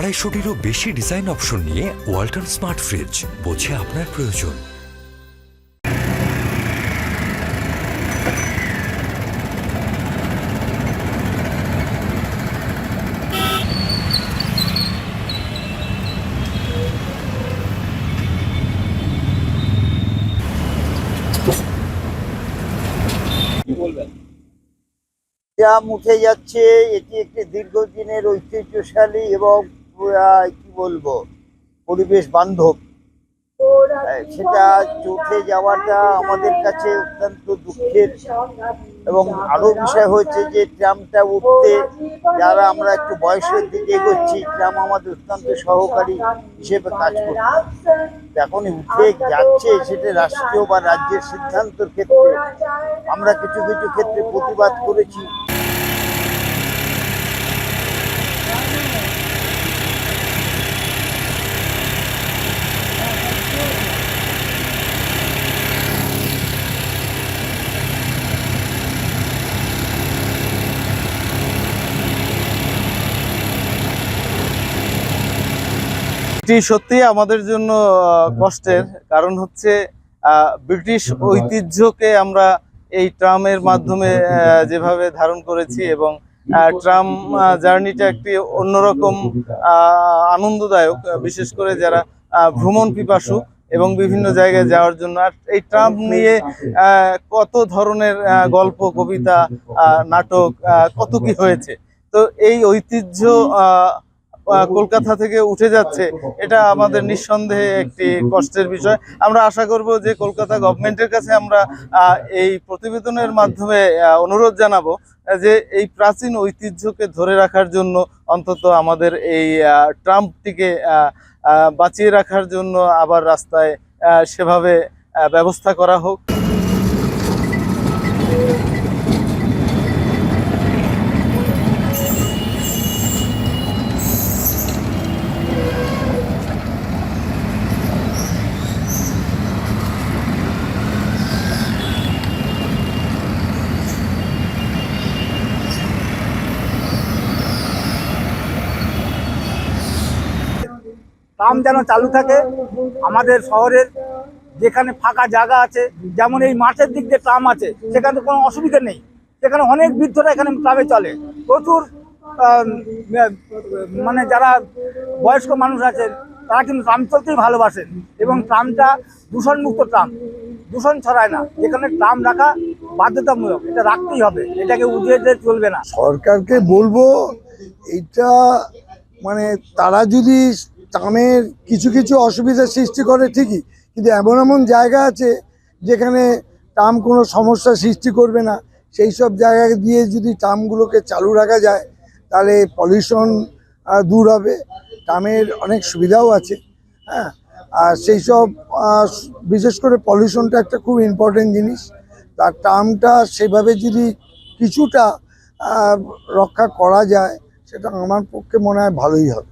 250-টিরও বেশি design option নিয়ে Walton smart fridge, বোঝে আপনার প্রয়োজন। ট্রাম উঠে যাচ্ছে, এটি একটি দীর্ঘদিনের ঐতিহ্যশালী এবং কি বলবো পরিবেশ বান্ধব। সেটা উঠে যাওয়াটা আমাদের কাছে অত্যন্ত দুঃখের। এবং আরো বিষয় হচ্ছে যে ট্রামটা উঠতে যারা আমরা একটু বয়সের দিকে এগোচ্ছি, ট্রাম আমাদের অত্যন্ত সহকারী হিসেবে কাজ করছে। এখন উঠে যাচ্ছে, সেটা রাষ্ট্রীয় বা রাজ্যের সিদ্ধান্তের ক্ষেত্রে আমরা কিছু কিছু ক্ষেত্রে প্রতিবাদ করেছি। এটি সত্যি আমাদের জন্য কষ্টের কারণ হচ্ছে ব্রিটিশ ঐতিহ্যকে আমরা এই ট্রামের মাধ্যমে যেভাবে ধারণ করেছি এবং ট্রাম জার্নিটা একটি অন্যরকম আনন্দদায়ক, বিশেষ করে যারা ভ্রমণ পিপাসু এবং বিভিন্ন জায়গায় যাওয়ার জন্য। আর এই ট্রাম নিয়ে কত ধরনের গল্প, কবিতা, নাটক, কত কি হয়েছে। তো এই ঐতিহ্য কলকাতা থেকে উঠে যাচ্ছে, এটা আমাদের নিঃসন্দেহে একটি কষ্টের বিষয়। আমরা আশা করব যে কলকাতা গভর্নমেন্টের কাছে আমরা এই প্রতিবেদনের মাধ্যমে অনুরোধ জানাবো যে এই প্রাচীন ঐতিহ্যকে ধরে রাখার জন্য অন্তত আমাদের এই ট্রামটিকে বাঁচিয়ে রাখার জন্য আবার রাস্তায় সেভাবে ব্যবস্থা করা হোক। ট্রাম যেন চালু থাকে আমাদের শহরের যেখানে ফাঁকা জায়গা আছে, যেমন এই মাঠের দিক দিয়ে ট্রাম আছে, সেখানে কোনো অসুবিধা নেই। সেখানে অনেক বৃদ্ধরা এখানে ট্রামে চলে, প্রচুর মানে যারা বয়স্ক মানুষ আছেন তারা কিন্তু ট্রাম চলতেই ভালোবাসেন। এবং ট্রামটা দূষণমুক্ত ট্রাম, দূষণ ছড়ায় না। যেখানে ট্রাম রাখা বাধ্যতামূলক, এটা রাখতেই হবে, এটাকে উঠিয়ে দিয়ে চলবে না। সরকারকে বলবো এটা মানে তারা যদি ট্রামের কিছু কিছু অসুবিধার সৃষ্টি করে ঠিকই, কিন্তু এমন এমন জায়গা আছে যেখানে ট্রাম কোনো সমস্যা সৃষ্টি করবে না। সেই সব জায়গা দিয়ে যদি ট্রামগুলোকে চালু রাখা যায় তাহলে পলিউশন দূর হবে, ট্রামের অনেক সুবিধাও আছে। হ্যাঁ, আর সেই সব বিশেষ করে পলিউশনটা একটা খুব ইম্পর্টেন্ট জিনিস। তার ট্রামটা সেভাবে যদি কিছুটা রক্ষা করা যায়, সেটা আমার পক্ষে মনে হয় ভালোই হবে।